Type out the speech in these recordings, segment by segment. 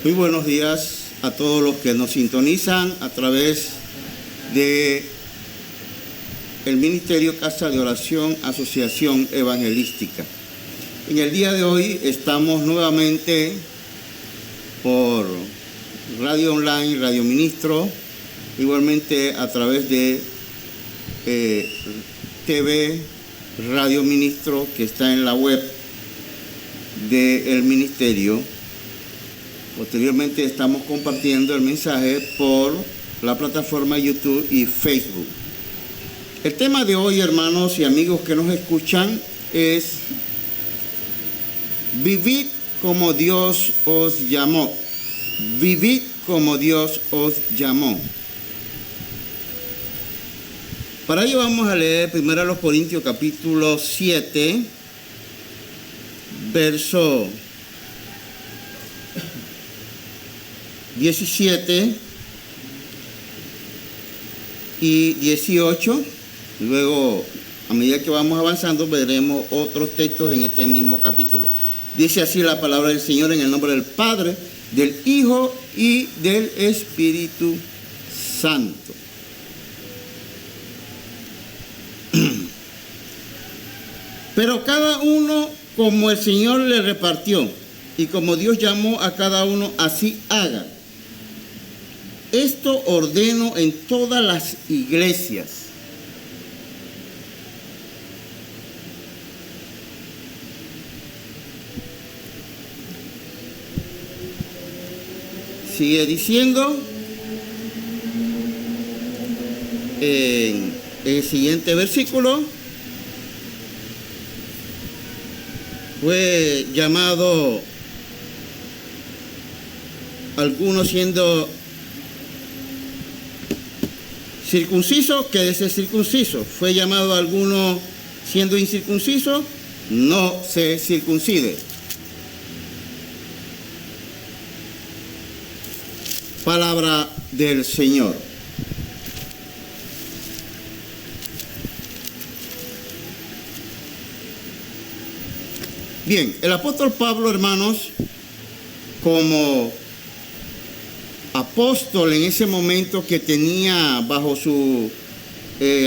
Muy buenos días a todos los que nos sintonizan a través de el Ministerio Casa de Oración Asociación Evangelística. En el día de hoy estamos nuevamente por Radio Online, Radio Ministro, igualmente a través de TV Radio Ministro, que está en la web del Ministerio. Posteriormente estamos compartiendo el mensaje por la plataforma YouTube y Facebook. El tema de hoy, hermanos y amigos que nos escuchan, es vivid como Dios os llamó. Vivid como Dios os llamó. Para ello vamos a leer 1 Corintios capítulo 7, verso 17 y 18. Luego, a medida que vamos avanzando, veremos otros textos en este mismo capítulo. Dice así la palabra del Señor, en el nombre del Padre, del Hijo y del Espíritu Santo. Pero cada uno como el Señor le repartió, y como Dios llamó a cada uno, así haga. Esto ordeno en todas las iglesias. Sigue diciendo en el siguiente versículo: fue llamado algunos siendo circunciso, quédese circunciso. Fue llamado alguno siendo incircunciso, no se circuncide. Palabra del Señor. Bien, el apóstol Pablo, hermanos, como apóstol en ese momento, que tenía bajo su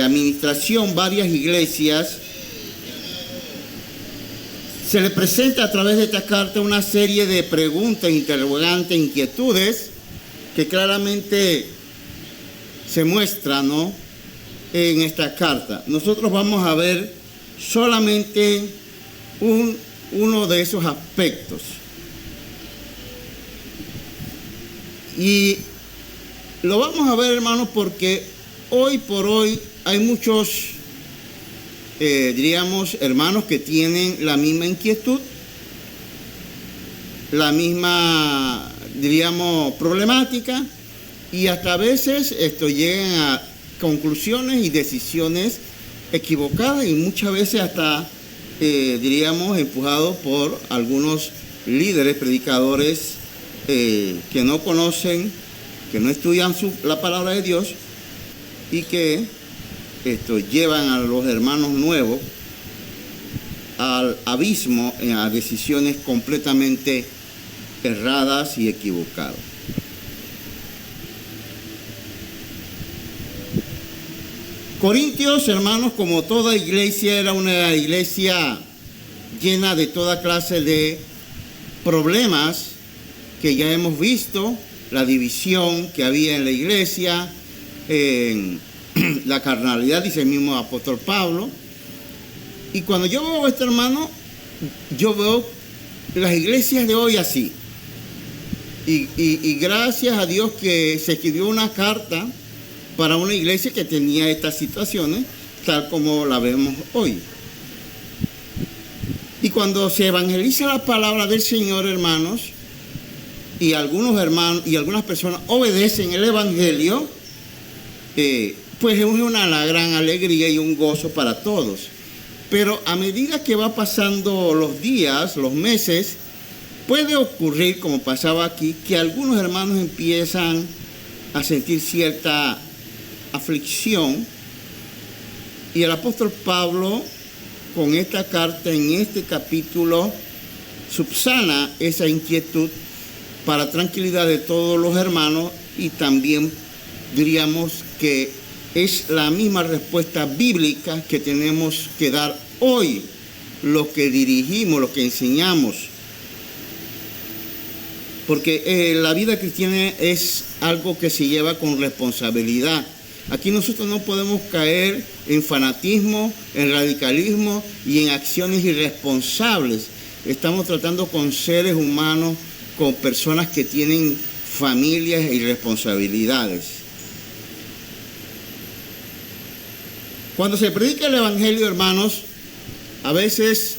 administración varias iglesias, se le presenta a través de esta carta una serie de preguntas, interrogantes, inquietudes que claramente se muestran, ¿no?, en esta carta. Nosotros vamos a ver solamente uno de esos aspectos. Y lo vamos a ver, hermanos, porque hoy por hoy hay muchos, diríamos, hermanos que tienen la misma inquietud, la misma, diríamos, problemática, y hasta a veces llegan a conclusiones y decisiones equivocadas, y muchas veces hasta, diríamos, empujados por algunos líderes, predicadores, que no conocen, que no estudian la palabra de Dios, y que llevan a los hermanos nuevos al abismo, a decisiones completamente erradas y equivocadas. Corintios, hermanos, como toda iglesia, era una iglesia llena de toda clase de problemas que ya hemos visto, la división que había en la iglesia, la carnalidad, dice el mismo apóstol Pablo. Y cuando yo veo esto, hermano, yo veo las iglesias de hoy así. Y gracias a Dios que se escribió una carta para una iglesia que tenía estas situaciones, tal como la vemos hoy. Y cuando se evangeliza la palabra del Señor, hermanos, y algunos hermanos y algunas personas obedecen el evangelio, pues es una gran alegría y un gozo para todos. Pero a medida que va pasando los días, los meses, puede ocurrir, como pasaba aquí, que algunos hermanos empiezan a sentir cierta aflicción, y el apóstol Pablo, con esta carta, en este capítulo, subsana esa inquietud para tranquilidad de todos los hermanos, y también diríamos que es la misma respuesta bíblica que tenemos que dar hoy, lo que dirigimos, lo que enseñamos. Porque la vida cristiana es algo que se lleva con responsabilidad. Aquí nosotros no podemos caer en fanatismo, en radicalismo y en acciones irresponsables. Estamos tratando con seres humanos, con personas que tienen familias y responsabilidades. Cuando se predica el Evangelio, hermanos, a veces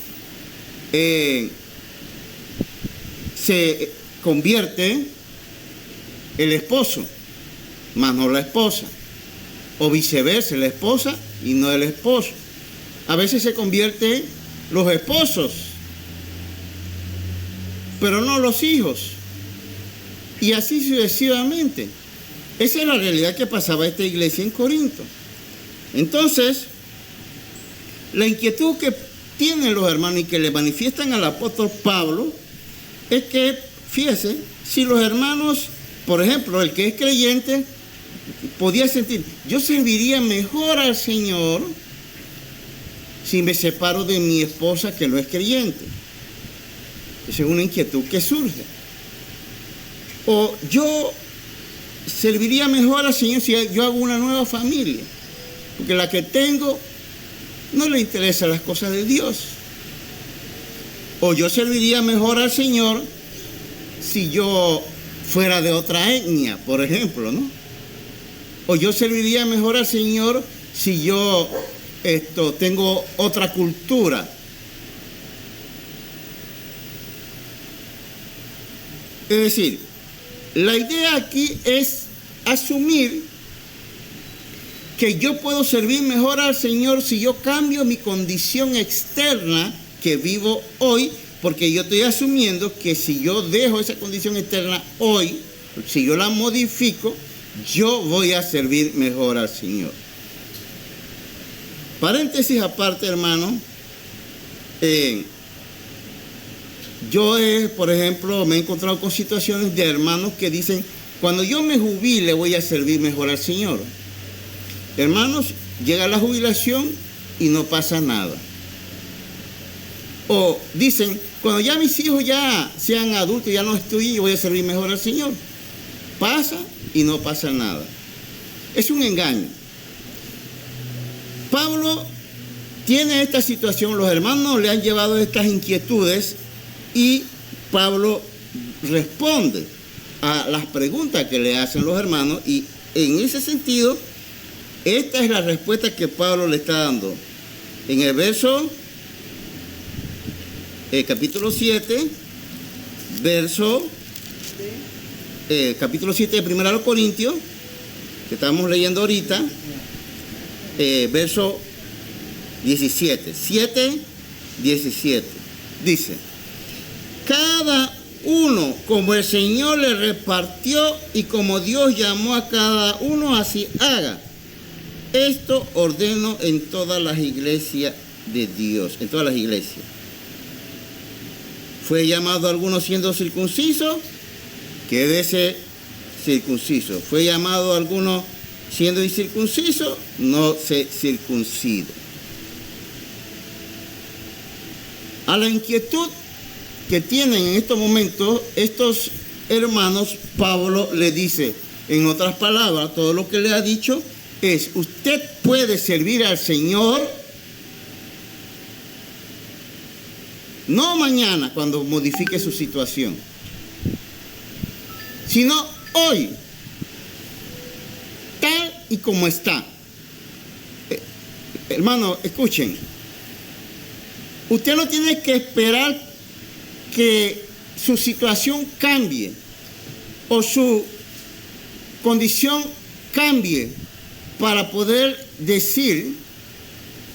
se convierte el esposo, más no la esposa, o viceversa, la esposa y no el esposo. A veces se convierten los esposos, pero no los hijos, y así sucesivamente. Esa es la realidad que pasaba esta iglesia en Corinto. Entonces, la inquietud que tienen los hermanos y que le manifiestan al apóstol Pablo es que, fíjese, si los hermanos, por ejemplo, el que es creyente, podía sentir, yo serviría mejor al Señor si me separo de mi esposa que no es creyente. Esa es una inquietud que surge. O yo serviría mejor al Señor si yo hago una nueva familia, porque la que tengo no le interesan las cosas de Dios. O yo serviría mejor al Señor si yo fuera de otra etnia, por ejemplo, ¿no? O yo serviría mejor al Señor si yo tengo otra cultura. Es decir, la idea aquí es asumir que yo puedo servir mejor al Señor si yo cambio mi condición externa que vivo hoy, porque yo estoy asumiendo que si yo dejo esa condición externa hoy, si yo la modifico, yo voy a servir mejor al Señor. Paréntesis aparte, hermano, yo, por ejemplo, me he encontrado con situaciones de hermanos que dicen, cuando yo me jubile voy a servir mejor al Señor. Hermanos, llega la jubilación y no pasa nada. O dicen, cuando ya mis hijos ya sean adultos, ya no estudien, yo voy a servir mejor al Señor. Pasa y no pasa nada. Es un engaño. Pablo tiene esta situación, los hermanos le han llevado estas inquietudes y Pablo responde a las preguntas que le hacen los hermanos, y en ese sentido, esta es la respuesta que Pablo le está dando. En el verso, capítulo 7, capítulo 7 de 1 Corintios, que estamos leyendo ahorita, verso 17, 7, 17, dice, cada uno como el Señor le repartió y como Dios llamó a cada uno, así haga. Esto ordeno en todas las iglesias de Dios, en todas las iglesias. ¿Fue llamado alguno siendo circunciso? Quédese circunciso. ¿Fue llamado alguno siendo incircunciso? No se circuncide. A la inquietud que tienen en estos momentos estos hermanos, Pablo le dice, en otras palabras, todo lo que le ha dicho es, usted puede servir al Señor, no mañana cuando modifique su situación, sino hoy, tal y como está. Hermano, escuchen, usted no tiene que esperar que su situación cambie o su condición cambie para poder decir,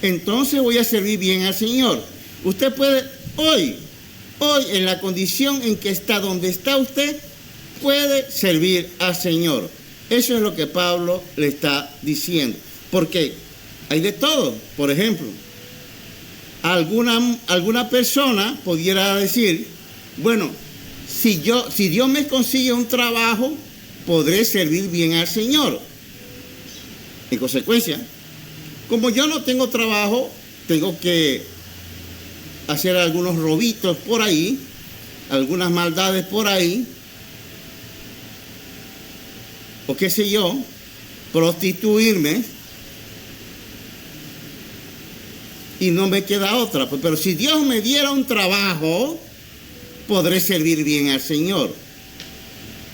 entonces voy a servir bien al Señor. Usted puede hoy en la condición en que está, donde está usted, puede servir al Señor. Eso es lo que Pablo le está diciendo. Porque hay de todo. Por ejemplo, alguna persona pudiera decir, bueno, si Dios me consigue un trabajo, podré servir bien al Señor. En consecuencia, como yo no tengo trabajo, tengo que hacer algunos robitos por ahí, algunas maldades por ahí, o qué sé yo, prostituirme, y no me queda otra. Pero si Dios me diera un trabajo, podré servir bien al Señor.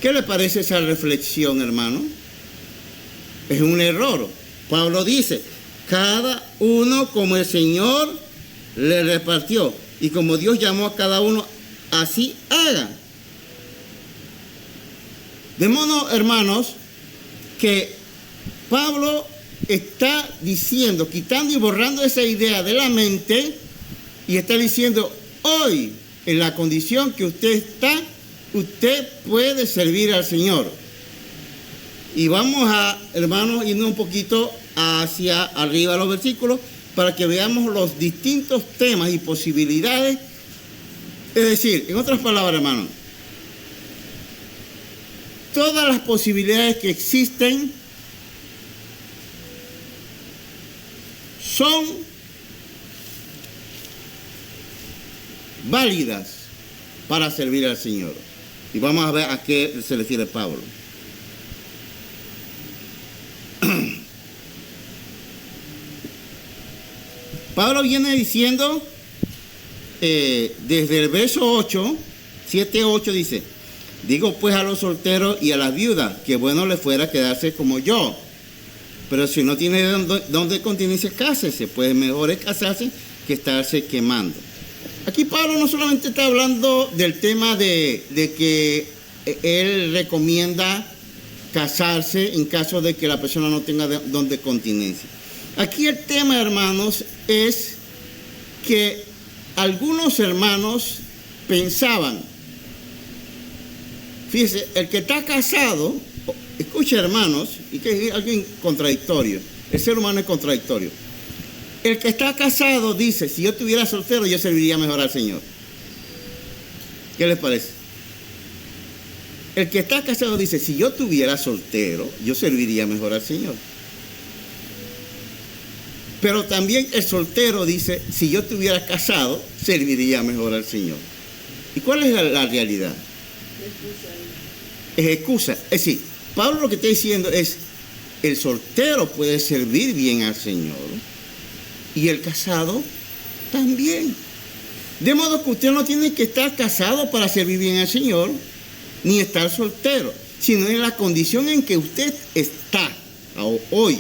¿Qué le parece esa reflexión, hermano? Es un error. Pablo dice, cada uno como el Señor le repartió, y como Dios llamó a cada uno, así haga. De modo, hermanos, que Pablo está diciendo, quitando y borrando esa idea de la mente, y está diciendo, hoy, en la condición que usted está, usted puede servir al Señor. Y vamos a, hermanos, irnos un poquito hacia arriba los versículos para que veamos los distintos temas y posibilidades. Es decir, en otras palabras, hermanos, todas las posibilidades que existen son válidas para servir al Señor. Y vamos a ver a qué se refiere Pablo. Pablo viene diciendo, desde el verso 8, 7-8 dice, digo pues a los solteros y a las viudas, que bueno les fuera quedarse como yo. Pero si no tiene donde continencia, cásese, pues mejor es casarse que estarse quemando. Aquí Pablo no solamente está hablando del tema de que él recomienda casarse en caso de que la persona no tenga donde continencia. Aquí el tema, hermanos, es que algunos hermanos pensaban, fíjese, el que está casado, escucha, hermanos, y que es alguien contradictorio, el ser humano es contradictorio. El que está casado dice, si yo estuviera soltero, yo serviría mejor al Señor. ¿Qué les parece? El que está casado dice, si yo estuviera soltero, yo serviría mejor al Señor. Pero también el soltero dice, si yo estuviera casado, serviría mejor al Señor. ¿Y cuál es la realidad? Es excusa. Es decir, Pablo lo que está diciendo es, el soltero puede servir bien al Señor y el casado también. De modo que usted no tiene que estar casado para servir bien al Señor, ni estar soltero, sino en la condición en que usted está hoy.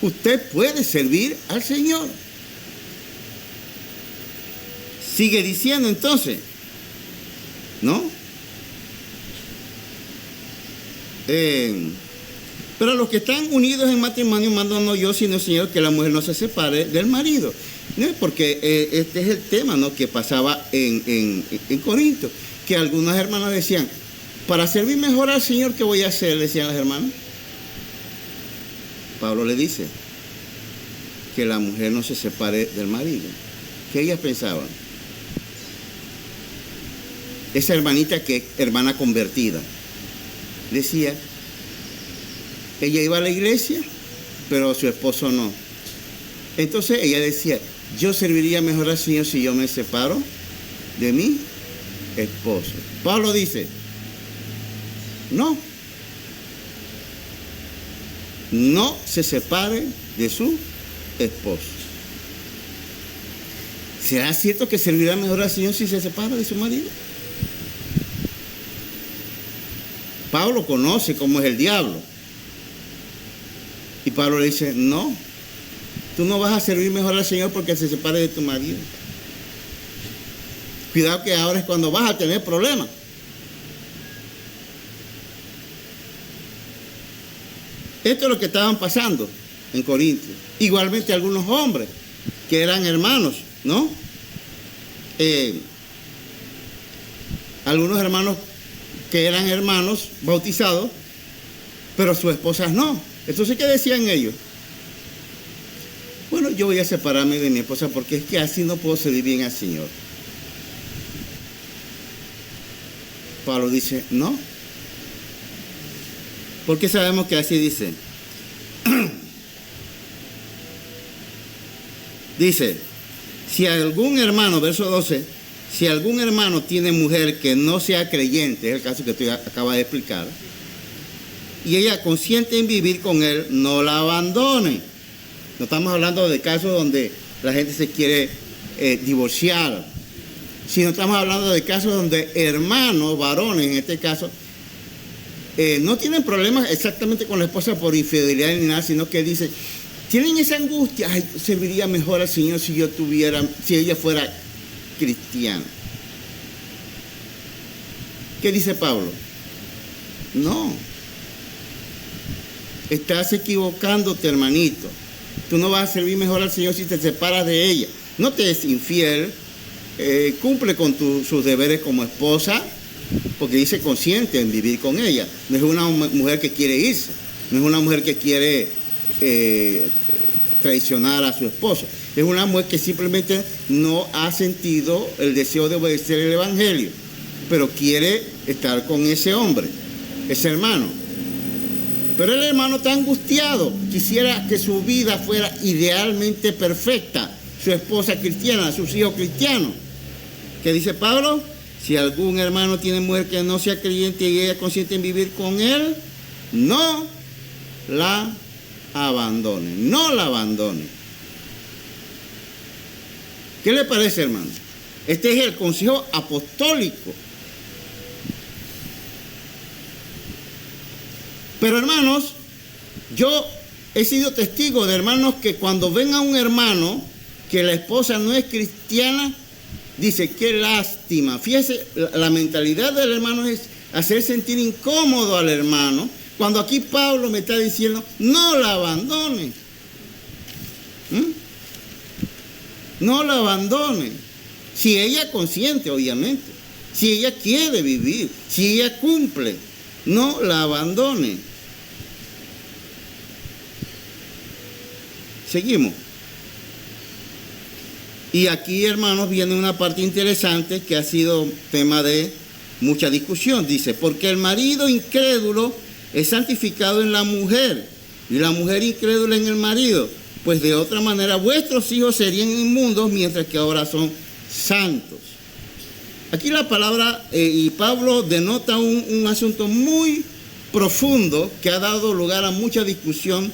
Usted puede servir al Señor. Sigue diciendo entonces, ¿no? Pero los que están unidos en matrimonio, mando no yo, sino el Señor, que la mujer no se separe del marido. ¿No? Porque este es el tema, ¿no?, que pasaba en Corinto, que algunas hermanas decían, para servir mejor al Señor, ¿qué voy a hacer?, decían las hermanas. Pablo le dice que la mujer no se separe del marido. ¿Qué ellas pensaban? Esa hermanita, que es hermana convertida, decía, ella iba a la iglesia, pero su esposo no. Entonces ella decía, yo serviría mejor al Señor si yo me separo de mi esposo. Pablo dice, no se separe de su esposo. ¿Será cierto que servirá mejor al Señor si se separa de su marido? Pablo conoce cómo es el diablo. Y Pablo le dice, no, tú no vas a servir mejor al Señor porque se separe de tu marido. Cuidado que ahora es cuando vas a tener problemas. Esto es lo que estaban pasando en Corinto. Igualmente algunos hombres que eran hermanos, ¿no? Algunos hermanos que eran hermanos bautizados, pero sus esposas no. Entonces, ¿qué decían ellos? Bueno, yo voy a separarme de mi esposa porque es que así no puedo servir bien al Señor. Pablo dice, no. ¿Por qué sabemos que así dice? Dice, si algún hermano, verso 12, si algún hermano tiene mujer que no sea creyente, es el caso que tú acabas de explicar, y ella consiente en vivir con él, no la abandone. No estamos hablando de casos donde la gente se quiere divorciar, sino estamos hablando de casos donde hermanos, varones en este caso, no tienen problemas exactamente con la esposa por infidelidad ni nada, sino que dicen, tienen esa angustia, ay, serviría mejor al Señor si ella fuera cristiana. ¿Qué dice Pablo? No. Estás equivocándote, hermanito. Tú no vas a servir mejor al Señor si te separas de ella. No te es infiel, cumple con sus deberes como esposa, porque dice consciente en vivir con ella. No es una mujer que quiere irse, no es una mujer que quiere traicionar a su esposo. Es una mujer que simplemente no ha sentido el deseo de obedecer el Evangelio, pero quiere estar con ese hombre, ese hermano. Pero el hermano está angustiado, quisiera que su vida fuera idealmente perfecta, su esposa cristiana, sus hijos cristianos. ¿Qué dice Pablo? Si algún hermano tiene mujer que no sea creyente y ella consiente en vivir con él, no la abandone, no la abandone. ¿Qué le parece, hermano? Este es el consejo apostólico. Pero hermanos, yo he sido testigo de hermanos que cuando ven a un hermano que la esposa no es cristiana, dice, qué lástima. Fíjese, la mentalidad del hermano es hacer sentir incómodo al hermano, cuando aquí Pablo me está diciendo, no la abandone. No la abandone. Si ella consiente, obviamente. Si ella quiere vivir, si ella cumple, no la abandone. Seguimos. Y aquí, hermanos, viene una parte interesante que ha sido tema de mucha discusión. Dice, porque el marido incrédulo es santificado en la mujer y la mujer incrédula en el marido, pues de otra manera vuestros hijos serían inmundos mientras que ahora son santos. Aquí la palabra, y Pablo denota un asunto muy profundo que ha dado lugar a mucha discusión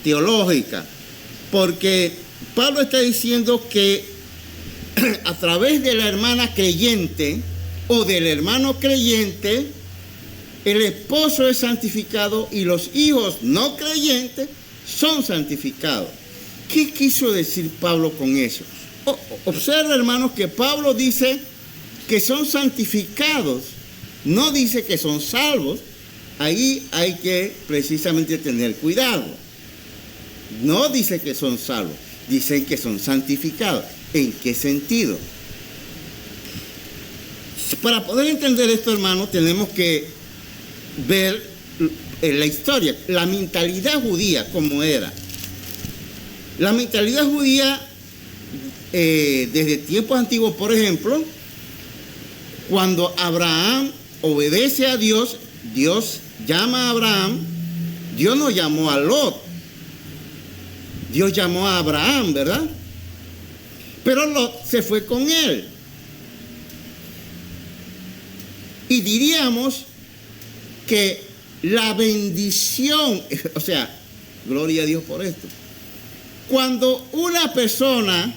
teológica, porque Pablo está diciendo que a través de la hermana creyente o del hermano creyente, el esposo es santificado y los hijos no creyentes son santificados. ¿Qué quiso decir Pablo con eso? Observa, hermanos, que Pablo dice que son santificados, no dice que son salvos. Ahí hay que precisamente tener cuidado. No dice que son salvos, dicen que son santificados. ¿En qué sentido? Para poder entender esto, hermano, tenemos que ver la historia, la mentalidad judía, como era. La mentalidad judía, desde tiempos antiguos, por ejemplo, cuando Abraham obedece a Dios, Dios llama a Abraham, Dios no llamó a Lot, Dios llamó a Abraham, ¿verdad? Pero Lot se fue con él. Y diríamos que la bendición, o sea, gloria a Dios por esto. Cuando una persona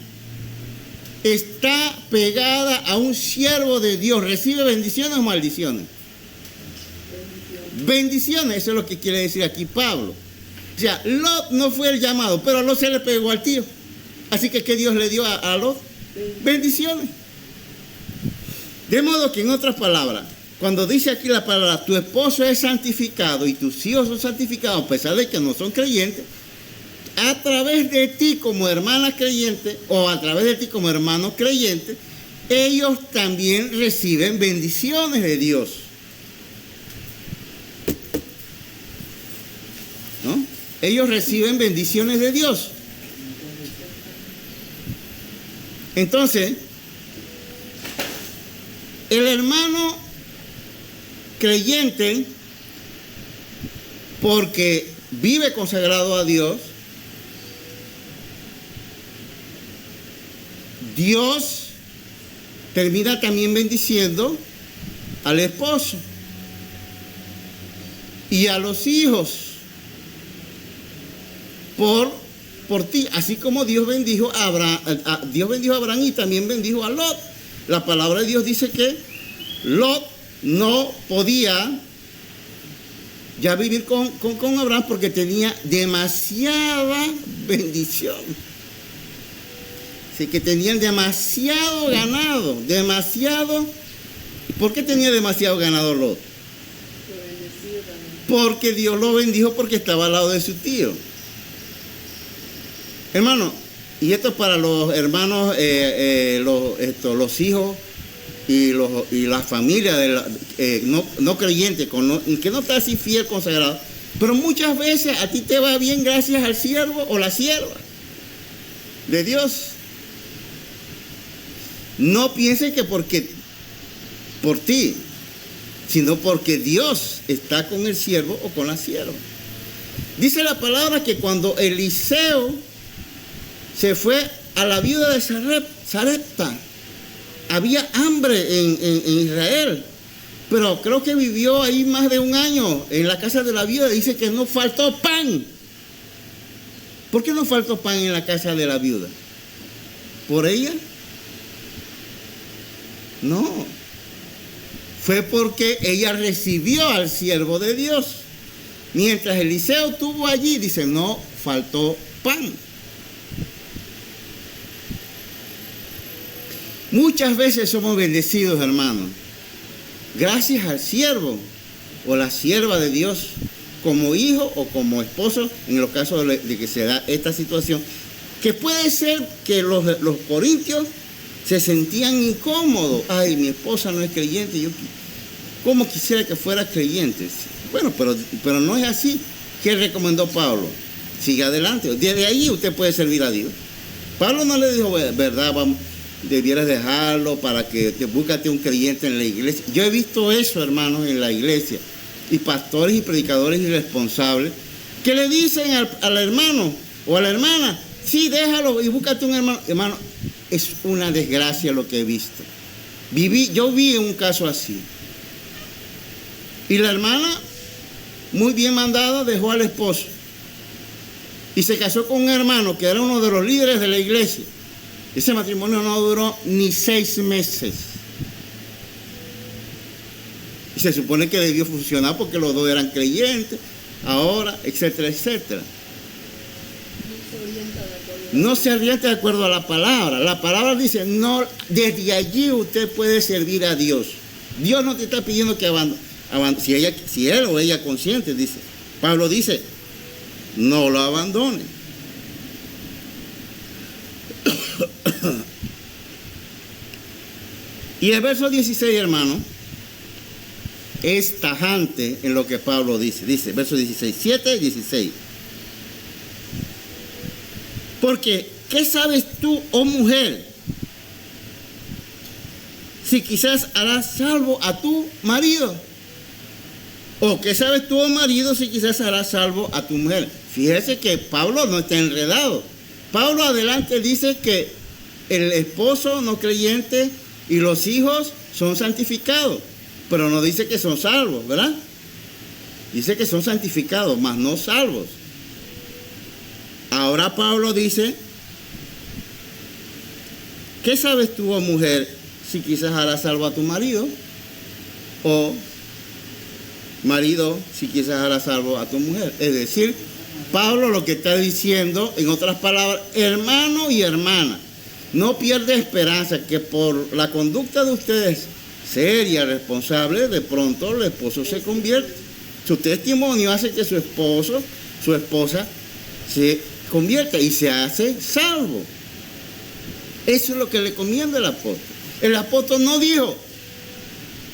está pegada a un siervo de Dios, ¿recibe bendiciones o maldiciones? Bendiciones, eso es lo que quiere decir aquí Pablo. O sea, Lot no fue el llamado, pero Lot se le pegó al tío. Así que, ¿qué Dios le dio a Lot? Bendiciones. De modo que, en otras palabras, cuando dice aquí la palabra, tu esposo es santificado y tus hijos son santificados, a pesar de que no son creyentes, a través de ti como hermana creyente o a través de ti como hermano creyente, ellos también reciben bendiciones de Dios. ¿No? Ellos reciben bendiciones de Dios. Entonces, el hermano creyente porque vive consagrado a Dios, Dios termina también bendiciendo al esposo y a los hijos por ti, así como Dios bendijo a Abraham y también bendijo a Lot. La palabra de Dios dice que Lot no podía ya vivir con Abraham porque tenía demasiada bendición. Así que tenían demasiado ganado, demasiado. ¿Por qué tenía demasiado ganado Lot? Porque Dios lo bendijo porque estaba al lado de su tío. Hermano, y esto es para los hermanos, los hijos y la familia no creyentes, que no está así fiel, consagrado. Pero muchas veces a ti te va bien gracias al siervo o la sierva de Dios. No pienses que por ti, sino porque Dios está con el siervo o con la sierva. Dice la palabra que cuando Eliseo se fue a la viuda de Sarepta, había hambre en Israel, pero creo que vivió ahí más de un año en la casa de la viuda. Dice que no faltó pan. ¿Por qué no faltó pan en la casa de la viuda? ¿Por ella? No. Fue porque ella recibió al siervo de Dios. Mientras Eliseo estuvo allí, dice, no faltó pan. Muchas veces somos bendecidos, hermanos, gracias al siervo o la sierva de Dios, como hijo o como esposo, en los casos de que se da esta situación, que puede ser que los corintios se sentían incómodos. Ay, mi esposa no es creyente, yo como quisiera que fuera creyente. Bueno, pero no es así. ¿Qué recomendó Pablo? Siga adelante. Desde ahí usted puede servir a Dios. Pablo no le dijo, verdad, debieras dejarlo para que te búscate un creyente en la iglesia. Yo he visto eso, hermanos, en la iglesia. Y pastores y predicadores irresponsables que le dicen al hermano o a la hermana, sí, déjalo y búscate un hermano. Hermano, es una desgracia lo que he visto. Yo vi un caso así. Y la hermana, muy bien mandada, dejó al esposo. Y se casó con un hermano que era uno de los líderes de la iglesia. Ese matrimonio no duró ni 6 meses. Y se supone que debió funcionar porque los dos eran creyentes, ahora, etcétera, etcétera. No se orienta de acuerdo a la palabra. La palabra dice, no, desde allí usted puede servir a Dios. Dios no te está pidiendo que si él o ella consciente, dice. Pablo dice, no lo abandone. Y el verso 16, hermano, es tajante en lo que Pablo dice. Dice, verso 16, 7 y 16. Porque, ¿qué sabes tú, oh mujer, si quizás harás salvo a tu marido? ¿O qué sabes tú, oh marido, si quizás harás salvo a tu mujer? Fíjese que Pablo no está enredado. Pablo adelante dice que el esposo no creyente y los hijos son santificados, pero no dice que son salvos, ¿verdad? Dice que son santificados, mas no salvos. Ahora Pablo dice, ¿qué sabes tú, oh mujer, si quizás harás salvo a tu marido? O marido, si quizás harás salvo a tu mujer. Es decir, Pablo lo que está diciendo, en otras palabras, hermano y hermana, no pierda esperanza que por la conducta de ustedes seria, responsable, de pronto el esposo se convierte. Su testimonio hace que su esposa se convierta y se hace salvo. Eso es lo que le comienda el apóstol. El apóstol no dijo,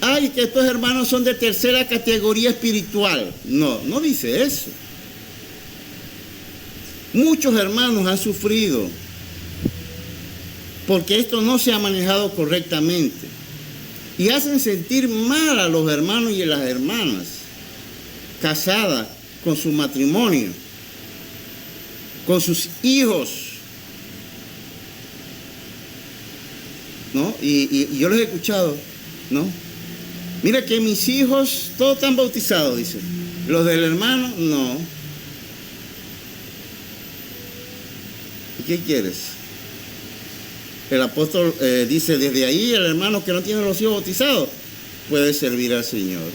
ay, que estos hermanos son de tercera categoría espiritual. No, no dice eso. Muchos hermanos han sufrido porque esto no se ha manejado correctamente. y hacen sentir mal a los hermanos y a las hermanas casadas con su matrimonio, con sus hijos, ¿no? Y yo los he escuchado, ¿no? Mira que mis hijos todos están bautizados, dice. Los del hermano, no. ¿Y qué quieres? El apóstol dice, desde ahí el hermano que no tiene los hijos bautizados puede servir al Señor.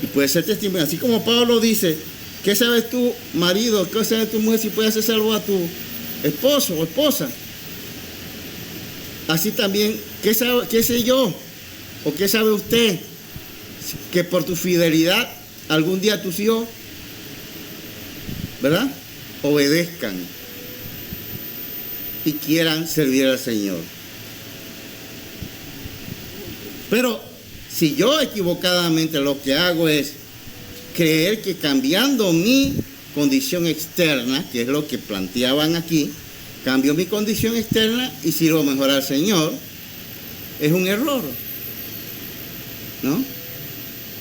Y puede ser testimonio. Así como Pablo dice, ¿qué sabes tú, marido? ¿Qué sabes tu mujer si puedes hacer salvo a tu esposo o esposa? Así también, ¿qué sé yo? ¿O qué sabe usted? Que por tu fidelidad algún día tus hijos, ¿verdad?, obedezcan y quieran servir al Señor. Pero si yo equivocadamente lo que hago es creer que cambiando mi condición externa, que es lo que planteaban aquí, cambio mi condición externa y sirvo mejor al Señor, es un error, ¿no?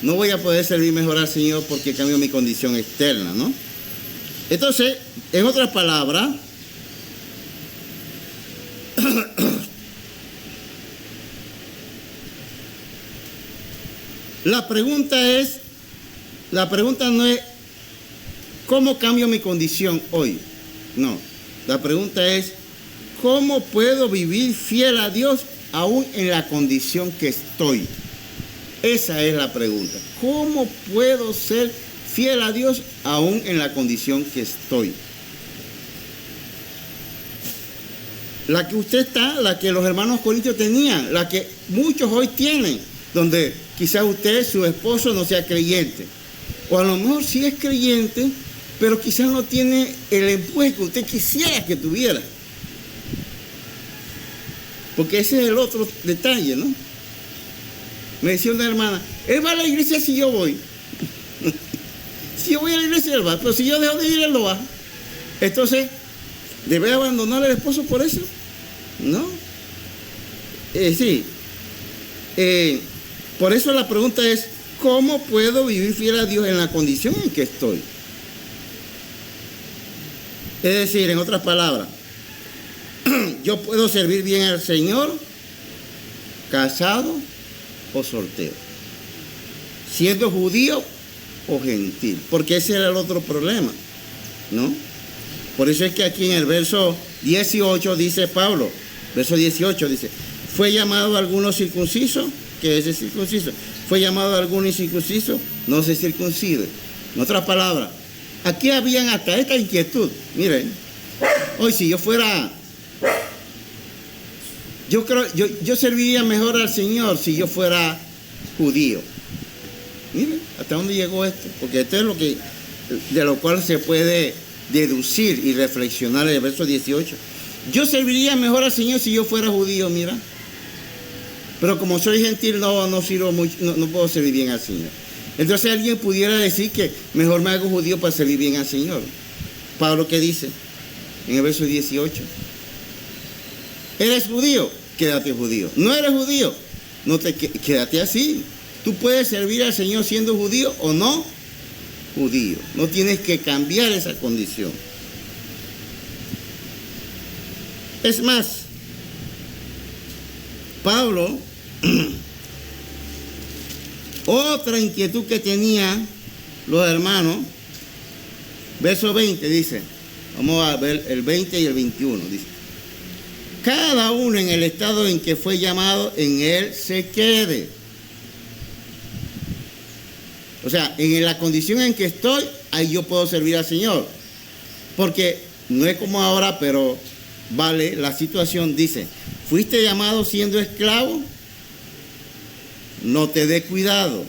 No voy a poder servir mejor al Señor porque cambio mi condición externa, ¿no? Entonces, en otras palabras, la pregunta no es ¿cómo cambio mi condición hoy? No, la pregunta es ¿cómo puedo vivir fiel a Dios aún en la condición que estoy? Esa es la pregunta. ¿Cómo puedo ser fiel a Dios aún en la condición que estoy? La que usted está, la que los hermanos corintios tenían, la que muchos hoy tienen, donde quizás usted, su esposo, no sea creyente. O a lo mejor sí es creyente, pero quizás no tiene el empuje que usted quisiera que tuviera. Porque ese es el otro detalle, ¿no? Me decía una hermana, él va a la iglesia si yo voy. Si yo voy a la iglesia, él va, pero si yo dejo de ir, él lo va. Entonces, ¿debe abandonar al esposo por eso? No. Sí. Por eso la pregunta es, ¿cómo puedo vivir fiel a Dios en la condición en que estoy? Es decir, en otras palabras, yo puedo servir bien al Señor casado o soltero, siendo judío o gentil, porque ese era el otro problema, ¿no? Por eso es que aquí en el verso 18 dice Pablo, verso 18 dice, ¿fue llamado a alguno circunciso? ¿Qué es el circunciso? ¿Fue llamado a alguno incircunciso? No se circuncide. En otras palabras, aquí habían hasta esta inquietud. Miren, hoy si yo fuera, yo serviría mejor al Señor si yo fuera judío. Miren, hasta dónde llegó esto, porque esto es de lo cual se puede deducir y reflexionar en el verso 18. Yo serviría mejor al Señor si yo fuera judío, mira. Pero como soy gentil, no sirvo mucho, no puedo servir bien al Señor. Entonces alguien pudiera decir que mejor me hago judío para servir bien al Señor. Pablo, ¿qué dice? En el verso 18. ¿Eres judío? Quédate judío. ¿No eres judío? Quédate así. Tú puedes servir al Señor siendo judío o no judío. No tienes que cambiar esa condición. Es más, Pablo, otra inquietud que tenían los hermanos, verso 20 dice, vamos a ver el 20 y el 21, dice, cada uno en el estado en que fue llamado, en él se quede. O sea, en la condición en que estoy, ahí yo puedo servir al Señor. Porque no es como ahora, pero vale, la situación dice, fuiste llamado siendo esclavo, no te dé cuidado.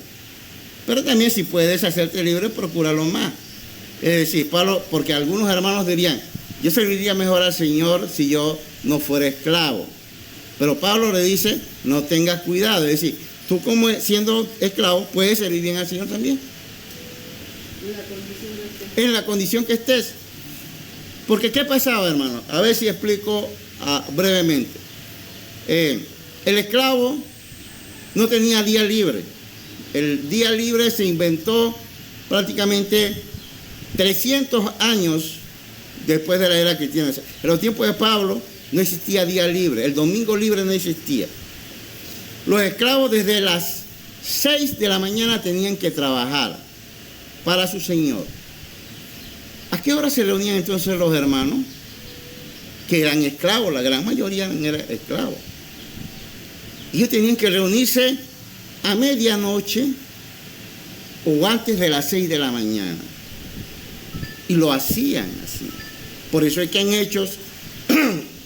Pero también si puedes hacerte libre, procúralo más. Es decir, Pablo, porque algunos hermanos dirían, yo serviría mejor al Señor si yo no fuera esclavo. Pero Pablo le dice, no tengas cuidado. Es decir, tú como siendo esclavo puedes servir bien al Señor también. En la condición que estés. Porque ¿qué pasaba, hermano? A ver si explico brevemente. El esclavo no tenía día libre. El día libre se inventó prácticamente 300 años después de la era cristiana. En los tiempos de Pablo no existía día libre, el domingo libre no existía. Los esclavos desde las 6 de la mañana tenían que trabajar para su señor. ¿A qué hora se reunían entonces los hermanos? Que eran esclavos, la gran mayoría eran esclavos. Ellos tenían que reunirse a medianoche o antes de las 6 de la mañana. Y lo hacían así. Por eso es que en Hechos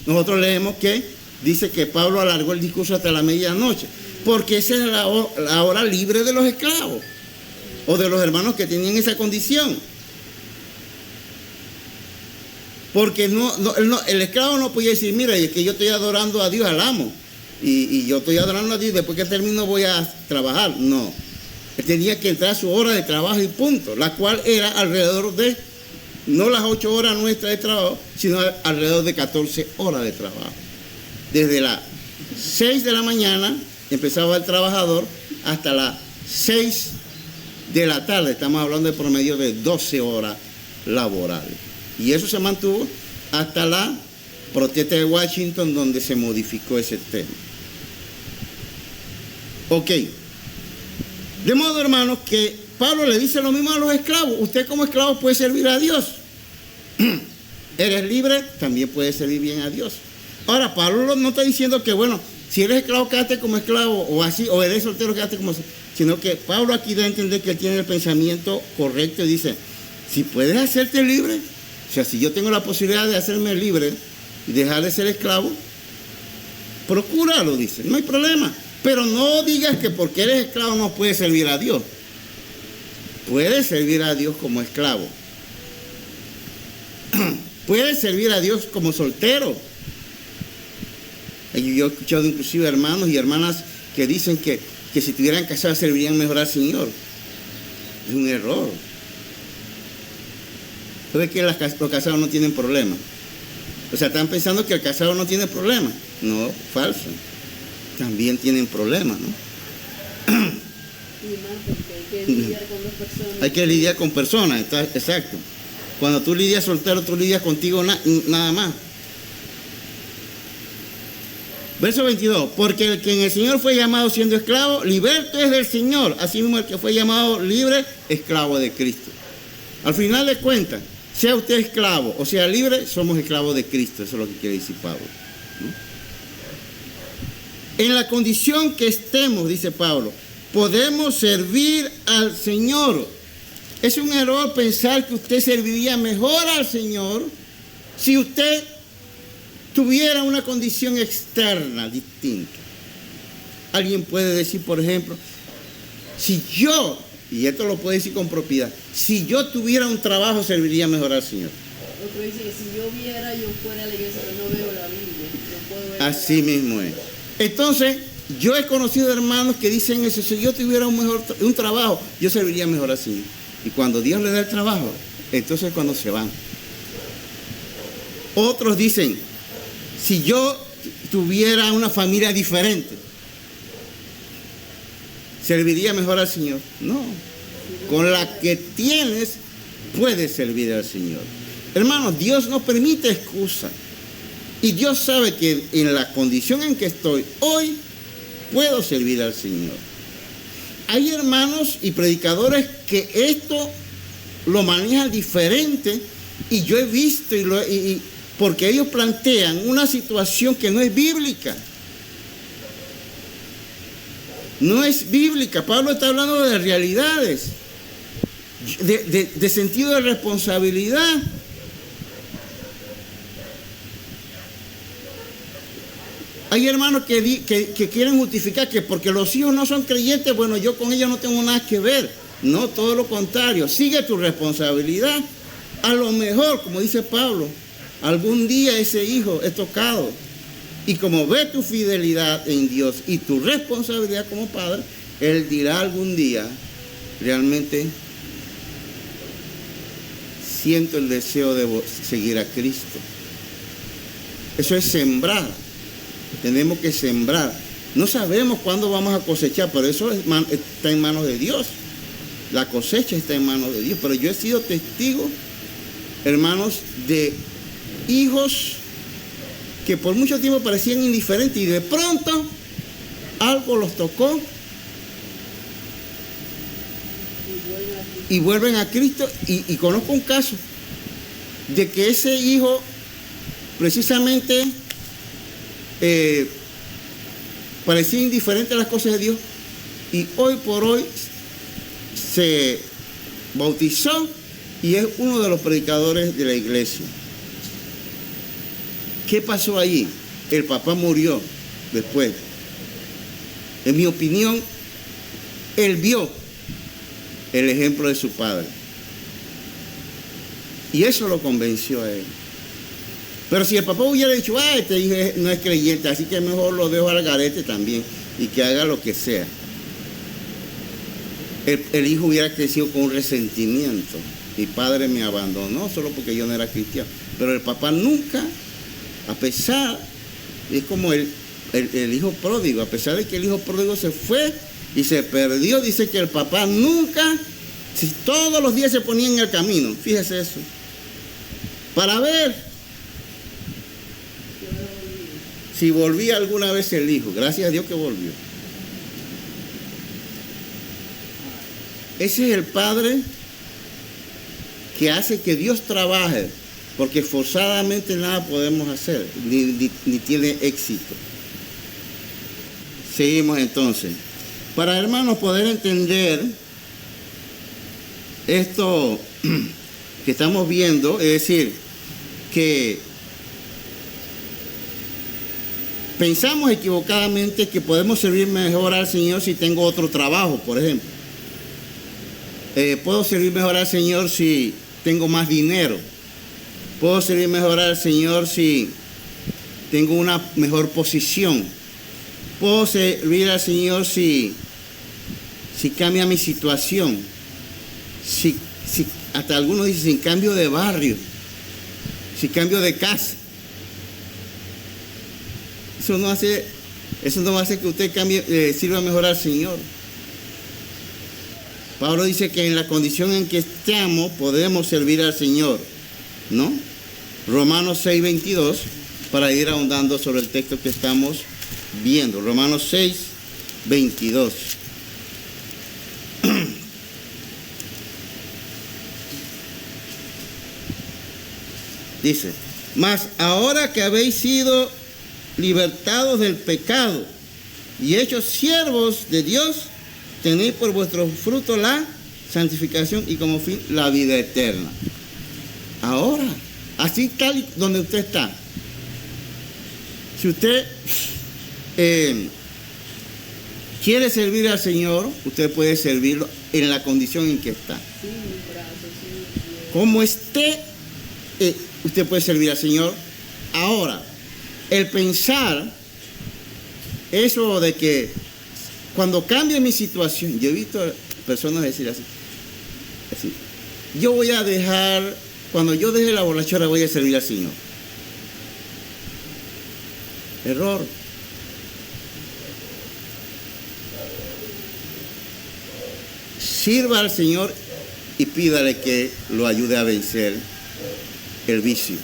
nosotros leemos que dice que Pablo alargó el discurso hasta la medianoche, porque esa era la hora libre de los esclavos o de los hermanos que tenían esa condición. Porque el esclavo no podía decir, mira, es que yo estoy adorando a Dios, al amo, y yo estoy adorando a Dios, después que termino voy a trabajar. No, él tenía que entrar a su hora de trabajo y punto, la cual era alrededor de, no las 8 horas nuestras de trabajo, sino alrededor de 14 horas de trabajo. Desde las 6 de la mañana empezaba el trabajador hasta las 6 de la tarde, estamos hablando de promedio de 12 horas laborales. Y eso se mantuvo hasta la protesta de Washington, donde se modificó ese tema. Ok. De modo, hermanos, que Pablo le dice lo mismo a los esclavos. Usted como esclavo puede servir a Dios. Eres libre, también puedes servir bien a Dios. Ahora, Pablo no está diciendo que, bueno, si eres esclavo, quédate como esclavo, o así, o eres soltero, quédate como... Sino que Pablo aquí da a entender que él tiene el pensamiento correcto y dice, si puedes hacerte libre, o sea, si yo tengo la posibilidad de hacerme libre y dejar de ser esclavo, procúralo, dice, no hay problema. Pero no digas que porque eres esclavo no puedes servir a Dios. Puedes servir a Dios como esclavo. Puedes servir a Dios como soltero. Yo he escuchado inclusive hermanos y hermanas que dicen que si estuvieran casados servirían mejor al Señor. Es un error. ¿Sabes que los casados no tienen problemas? O sea, están pensando que el casado no tiene problemas. No, falso. También tienen problemas, ¿no? Y más porque hay que lidiar con dos personas. Hay que lidiar con personas, exacto. Cuando tú lidias soltero, tú lidias contigo nada más. Verso 22. Porque el que en el Señor fue llamado siendo esclavo, liberto es del Señor. Asimismo, el que fue llamado libre, esclavo de Cristo. Al final de cuentas, sea usted esclavo o sea libre, somos esclavos de Cristo. Eso es lo que quiere decir Pablo, ¿no? En la condición que estemos, dice Pablo, podemos servir al Señor. Es un error pensar que usted serviría mejor al Señor si usted tuviera una condición externa distinta. Alguien puede decir, por ejemplo, si yo, y esto lo puede decir con propiedad, si yo tuviera un trabajo serviría mejor al Señor. Otro dice que si yo viera, yo fuera a la iglesia, pero no veo la Biblia, no puedo ver. Así mismo es. Entonces, yo he conocido hermanos que dicen eso, si yo tuviera un trabajo, yo serviría mejor al Señor. Y cuando Dios le da el trabajo, entonces es cuando se van. Otros dicen, si yo tuviera una familia diferente, serviría mejor al Señor. No, con la que tienes, puedes servir al Señor. Hermanos, Dios no permite excusas. Y Dios sabe que en la condición en que estoy hoy, puedo servir al Señor. Hay hermanos y predicadores que esto lo manejan diferente, y yo he visto, porque ellos plantean una situación que no es bíblica. No es bíblica. Pablo está hablando de realidades, de sentido de responsabilidad. Hay hermanos que quieren justificar que porque los hijos no son creyentes, bueno, yo con ellos no tengo nada que ver. No, todo lo contrario. Sigue tu responsabilidad. A lo mejor, como dice Pablo, algún día ese hijo es tocado. Y como ve tu fidelidad en Dios y tu responsabilidad como padre, él dirá algún día, realmente siento el deseo de seguir a Cristo. Eso es sembrar. Tenemos que sembrar. No sabemos cuándo vamos a cosechar, pero eso está en manos de Dios. La cosecha está en manos de Dios. Pero yo he sido testigo, hermanos, de hijos que por mucho tiempo parecían indiferentes y de pronto algo los tocó y vuelven a Cristo. Y conozco un caso de que ese hijo precisamente parecía indiferente a las cosas de Dios y hoy por hoy se bautizó y es uno de los predicadores de la iglesia. ¿Qué pasó allí? El papá murió después. En mi opinión, él vio el ejemplo de su padre. Y eso lo convenció a él. Pero si el papá hubiera dicho, este hijo no es creyente, así que mejor lo dejo al garete también y que haga lo que sea. El hijo hubiera crecido con un resentimiento. Mi padre me abandonó solo porque yo no era cristiano. Pero el papá nunca, a pesar, es como el hijo pródigo, a pesar de que el hijo pródigo se fue y se perdió, dice que el papá nunca, si todos los días se ponía en el camino, fíjese eso, para ver si volvía alguna vez el hijo. Gracias a Dios que volvió. Ese es el padre que hace que Dios trabaje, porque forzadamente nada podemos hacer, ni tiene éxito. Seguimos entonces. Para, hermanos, poder entender esto que estamos viendo, es decir, que pensamos equivocadamente que podemos servir mejor al Señor si tengo otro trabajo, por ejemplo. Puedo servir mejor al Señor si tengo más dinero. Puedo servir mejor al Señor si tengo una mejor posición. Puedo servir al Señor si cambia mi situación. Si hasta algunos dicen, sin cambio de barrio, si cambio de casa. Eso no hace que usted sirva mejor al Señor. Pablo dice que en la condición en que estamos podemos servir al Señor, ¿no? Romanos 6:22, para ir ahondando sobre el texto que estamos viendo. Romanos 6:22. Dice, mas ahora que habéis sido libertados del pecado y hechos siervos de Dios, tenéis por vuestro fruto la santificación y como fin la vida eterna. Ahora, así tal donde usted está. Si usted quiere servir al Señor, usted puede servirlo en la condición en que está. Como esté, usted puede servir al Señor. Ahora, el pensar eso de que cuando cambie mi situación, yo he visto personas decir así, yo voy a dejar, cuando yo deje la borrachera voy a servir al Señor. Error. Sirva al Señor y pídale que lo ayude a vencer el vicio.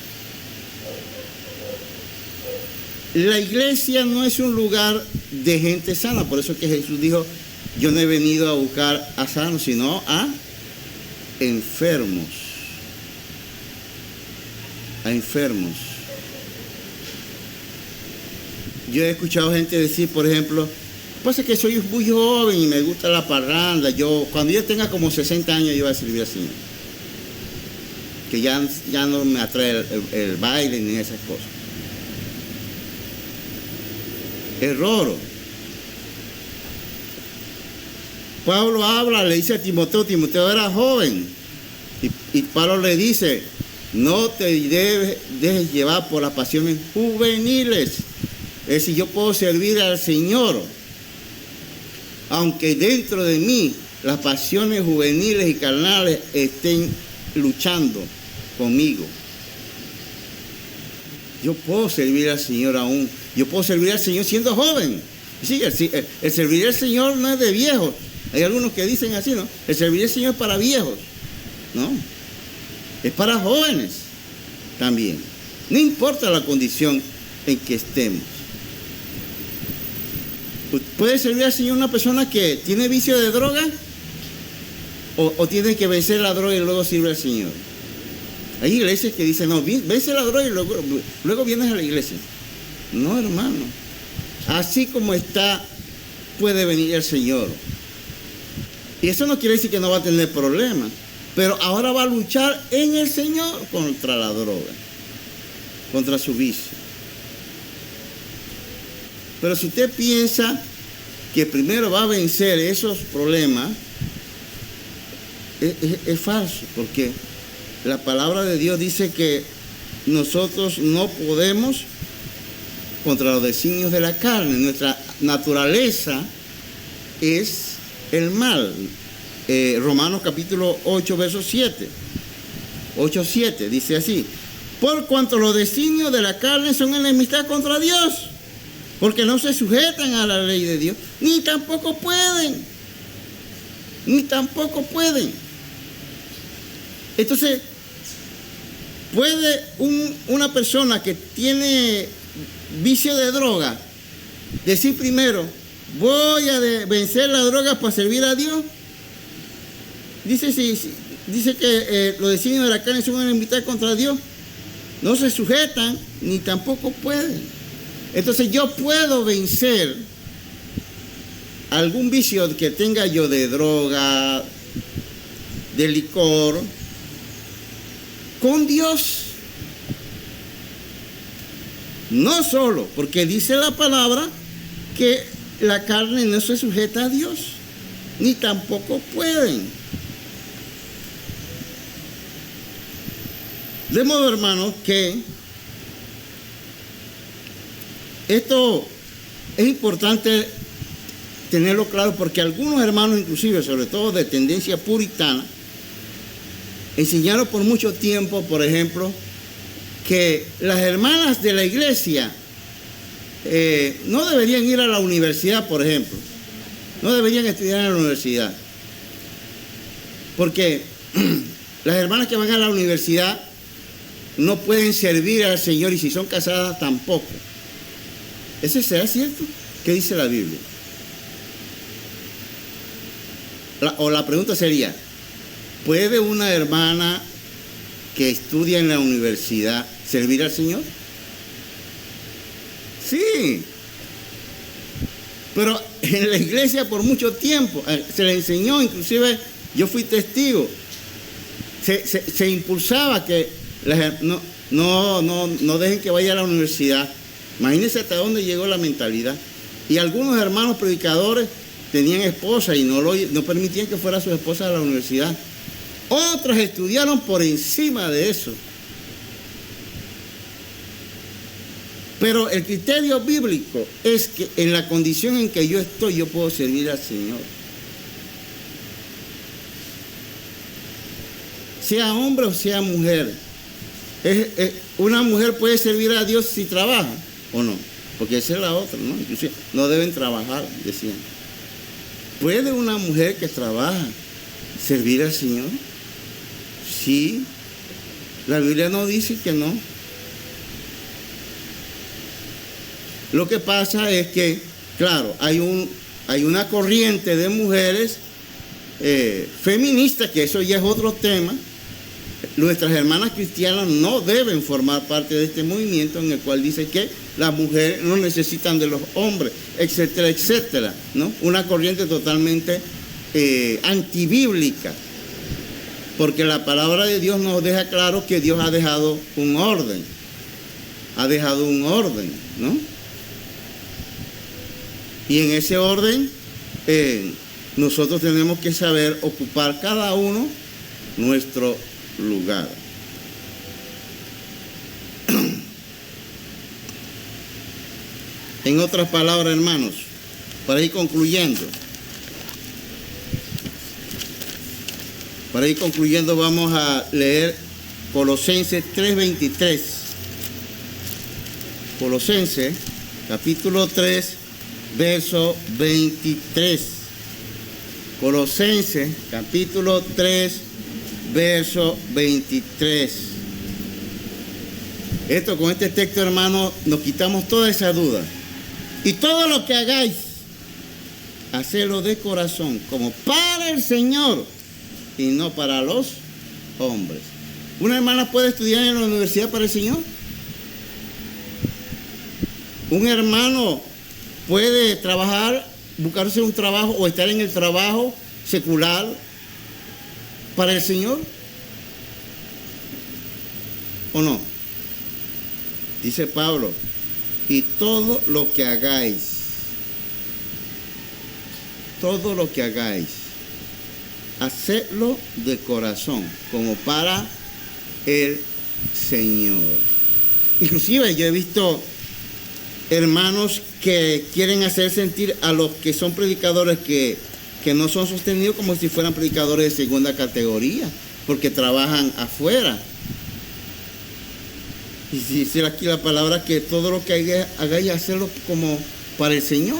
La iglesia no es un lugar de gente sana, por eso que Jesús dijo, yo no he venido a buscar a sanos, sino a enfermos. A enfermos. Yo he escuchado gente decir, por ejemplo, pasa que soy muy joven y me gusta la parranda. Cuando yo tenga como 60 años, yo voy a servir al Señor. Que ya no me atrae el baile ni esas cosas. Error. Pablo habla, le dice a Timoteo era joven, y Pablo le dice, no te dejes llevar por las pasiones juveniles. Es decir, yo puedo servir al Señor, aunque dentro de mí las pasiones juveniles y carnales estén luchando conmigo. Yo puedo servir al Señor aún. Yo puedo servir al Señor siendo joven. Sí, el servir al Señor no es de viejos. Hay algunos que dicen así, ¿no? El servir al Señor es para viejos. No, es para jóvenes también. No importa la condición en que estemos. ¿Puede servir al Señor una persona que tiene vicio de droga? ¿O tiene que vencer la droga y luego sirve al Señor? Hay iglesias que dicen, no, vence la droga y luego vienes a la iglesia. No, hermano. Así como está, puede venir el Señor. Y eso no quiere decir que no va a tener problemas. Pero ahora va a luchar en el Señor contra la droga, contra su vicio. Pero si usted piensa que primero va a vencer esos problemas, es falso, porque la palabra de Dios dice que nosotros no podemos contra los designios de la carne. Nuestra naturaleza es el mal. Romanos capítulo 8, verso 7. 8:7 dice así: por cuanto los designios de la carne son enemistad contra Dios, porque no se sujetan a la ley de Dios, ni tampoco pueden. Entonces, ¿puede una persona que tiene vicio de droga decir primero, voy a vencer la droga para servir a Dios? Dice que los designios de la carne son una enemistad contra Dios. No se sujetan, ni tampoco pueden. Entonces yo puedo vencer algún vicio que tenga yo de droga, de licor, con Dios. No solo, porque dice la palabra que la carne no se sujeta a Dios, ni tampoco pueden. De modo, hermanos, que esto es importante tenerlo claro, porque algunos hermanos, inclusive, sobre todo de tendencia puritana, enseñaron por mucho tiempo, por ejemplo, que las hermanas de la iglesia no deberían ir a la universidad, por ejemplo. No deberían estudiar en la universidad. Porque las hermanas que van a la universidad no pueden servir al Señor, y si son casadas tampoco. ¿Ese será cierto? ¿Qué dice la Biblia? La pregunta sería, ¿puede una hermana que estudia en la universidad servir al Señor? Sí. Pero en la iglesia por mucho tiempo se le enseñó, inclusive yo fui testigo, se impulsaba que no dejen que vaya a la universidad. Imagínense hasta dónde llegó la mentalidad. Y algunos hermanos predicadores tenían esposa y no permitían que fuera su esposa a la universidad. Otros estudiaron por encima de eso. Pero el criterio bíblico es que en la condición en que yo estoy, yo puedo servir al Señor. Sea hombre o sea mujer. Una mujer puede servir a Dios si trabaja o no, porque esa es la otra, ¿no? Inclusive no deben trabajar, decían. ¿Puede una mujer que trabaja servir al Señor? Sí. La Biblia no dice que no. Lo que pasa es que, claro, hay una corriente de mujeres feministas, que eso ya es otro tema. Nuestras hermanas cristianas no deben formar parte de este movimiento en el cual dice que las mujeres no necesitan de los hombres, etcétera, etcétera, ¿no? Una corriente totalmente antibíblica, porque la palabra de Dios nos deja claro que Dios ha dejado un orden, ¿no? Y en ese orden nosotros tenemos que saber ocupar cada uno nuestro lugar. En otras palabras, hermanos, para ir concluyendo, vamos a leer Colosenses 3:23. Colosenses, capítulo 3, verso 23. Colosenses, capítulo 3, verso 23. Con este texto, hermano, nos quitamos toda esa duda. Y todo lo que hagáis, hacedlo de corazón, como para el Señor y no para los hombres. ¿Una hermana puede estudiar en la universidad para el Señor? ¿Un hermano puede trabajar, buscarse un trabajo o estar en el trabajo secular para el Señor? ¿O no? Dice Pablo, y todo lo que hagáis, hacedlo de corazón, como para el Señor. Inclusive yo he visto hermanos que quieren hacer sentir a los que son predicadores que no son sostenidos como si fueran predicadores de segunda categoría, porque trabajan afuera. Y dice aquí la palabra que todo lo que hagáis, hacerlo como para el Señor.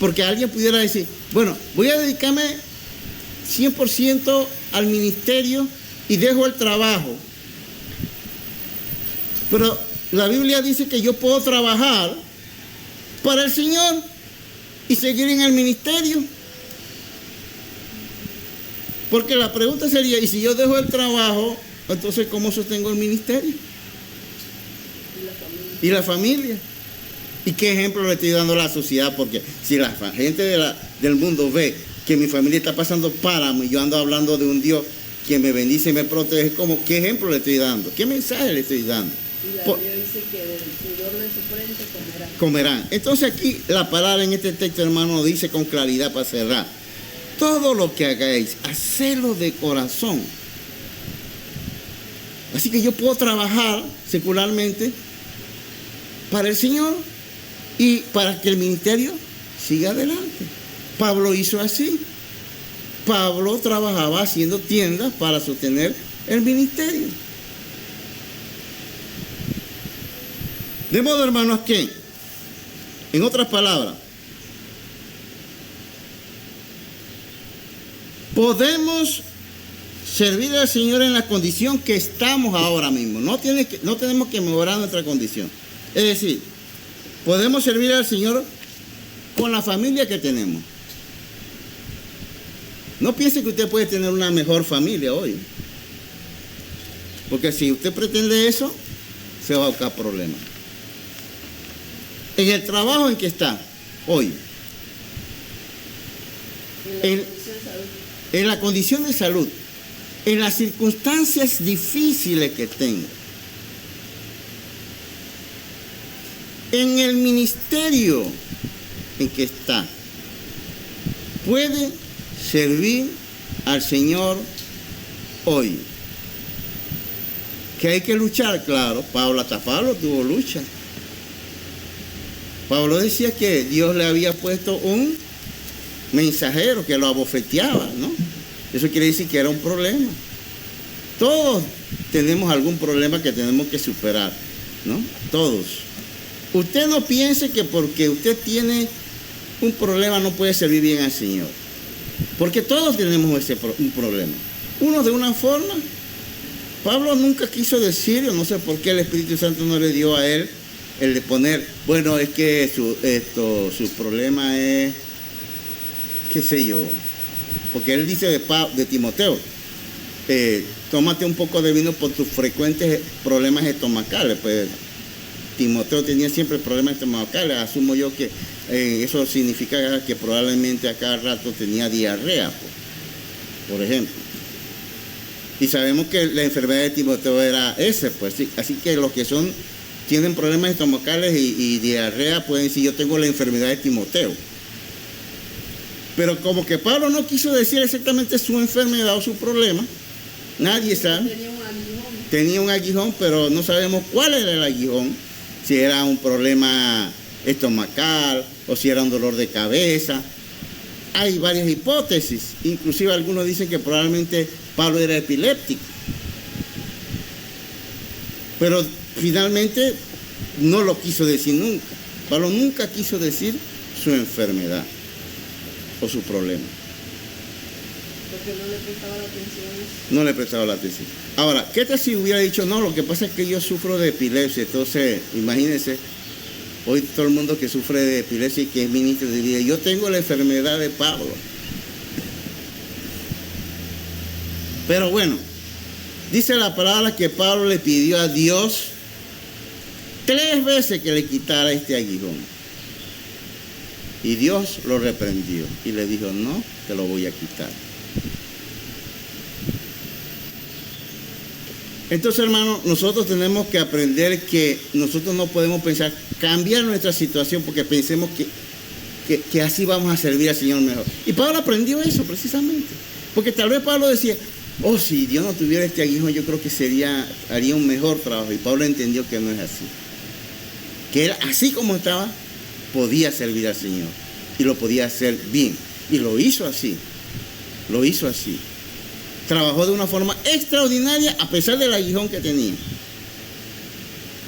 Porque alguien pudiera decir, bueno, voy a dedicarme 100% al ministerio y dejo el trabajo. Pero la Biblia dice que yo puedo trabajar para el Señor y seguir en el ministerio. Porque la pregunta sería, ¿y si yo dejo el trabajo, entonces cómo sostengo el ministerio? ¿Y la familia? ¿Y qué ejemplo le estoy dando a la sociedad? Porque si la gente del mundo ve que mi familia está pasando páramo y yo ando hablando de un Dios que me bendice y me protege, ¿qué ejemplo le estoy dando? ¿Qué mensaje le estoy dando? Y la Biblia dice que del sudor de su frente comerán. Entonces aquí la palabra en este texto, hermano, dice con claridad para cerrar. Todo lo que hagáis, hacedlo de corazón. Así que yo puedo trabajar secularmente para el Señor y para que el ministerio siga adelante. Pablo hizo así. Pablo trabajaba haciendo tiendas para sostener el ministerio. De modo, hermanos, que, en otras palabras, podemos servir al Señor en la condición que estamos ahora mismo. No tenemos que mejorar nuestra condición. Es decir, podemos servir al Señor con la familia que tenemos. No piense que usted puede tener una mejor familia hoy. Porque si usted pretende eso, se va a buscar problemas. En el trabajo en que está hoy, en la condición de salud, en las circunstancias difíciles que tenga, en el ministerio en que está, puede servir al Señor hoy. Que hay que luchar, claro. Pablo tuvo lucha. Pablo decía que Dios le había puesto un mensajero que lo abofeteaba, ¿no? Eso quiere decir que era un problema. Todos tenemos algún problema que tenemos que superar, ¿no? Todos. Usted no piense que porque usted tiene un problema no puede servir bien al Señor. Porque todos tenemos un problema. Uno de una forma. Pablo nunca quiso decir, no sé por qué el Espíritu Santo no le dio a él el de poner, bueno, es que su problema es, qué sé yo, porque él dice de Timoteo, tómate un poco de vino por tus frecuentes problemas estomacales. Pues Timoteo tenía siempre problemas estomacales. Asumo yo que eso significa que probablemente a cada rato tenía diarrea, por ejemplo. Y sabemos que la enfermedad de Timoteo era ese, pues sí. Así que los que tienen problemas estomacales y diarrea pueden decir, yo tengo la enfermedad de Timoteo. Pero como que Pablo no quiso decir exactamente su enfermedad o su problema, nadie sabe. Tenía un aguijón, pero no sabemos cuál era el aguijón. Si era un problema estomacal o si era un dolor de cabeza. Hay varias hipótesis. Inclusive algunos dicen que probablemente Pablo era epiléptico. Pero finalmente no lo quiso decir nunca. Pablo nunca quiso decir su enfermedad o su problema. Porque no le prestaba la atención. No le prestaba la atención. Ahora, ¿qué tal si hubiera dicho, no, lo que pasa es que yo sufro de epilepsia? Entonces, imagínense, hoy todo el mundo que sufre de epilepsia y que es ministro diría, yo tengo la enfermedad de Pablo. Pero bueno, dice la palabra que Pablo le pidió a Dios 3 veces que le quitara este aguijón. Y Dios lo reprendió y le dijo, no, te lo voy a quitar. Entonces, hermano, nosotros tenemos que aprender que nosotros no podemos pensar, cambiar nuestra situación porque pensemos que así vamos a servir al Señor mejor. Y Pablo aprendió eso precisamente. Porque tal vez Pablo decía, oh, si Dios no tuviera este aguijón, yo creo que haría un mejor trabajo. Y Pablo entendió que no es así. Que él, así como estaba, podía servir al Señor. Y lo podía hacer bien. Y lo hizo así. Lo hizo así. Trabajó de una forma extraordinaria a pesar del aguijón que tenía.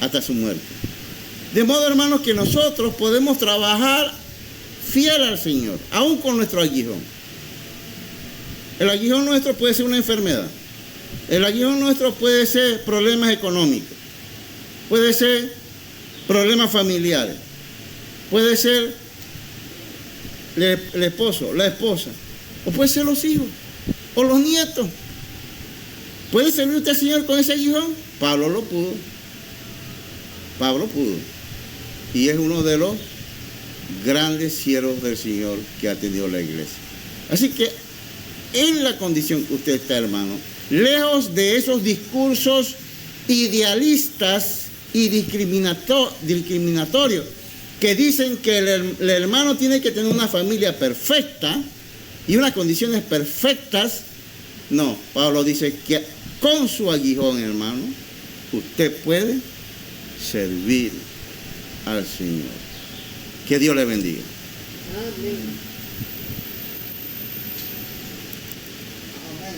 Hasta su muerte. De modo, hermanos, que nosotros podemos trabajar fiel al Señor, aún con nuestro aguijón. El aguijón nuestro puede ser una enfermedad. El aguijón nuestro puede ser problemas económicos. Puede ser problemas familiares. Puede ser el esposo, la esposa. O puede ser los hijos. O los nietos. ¿Puede servir usted al Señor con ese aguijón? Pablo lo pudo. Pablo pudo. Y es uno de los grandes siervos del Señor que ha tenido la iglesia. Así que en la condición que usted está, hermano, lejos de esos discursos idealistas y discriminatorios que dicen que el hermano tiene que tener una familia perfecta y unas condiciones perfectas, no, Pablo dice que con su aguijón, hermano, usted puede servir al Señor. Que Dios le bendiga. Amén. Amén.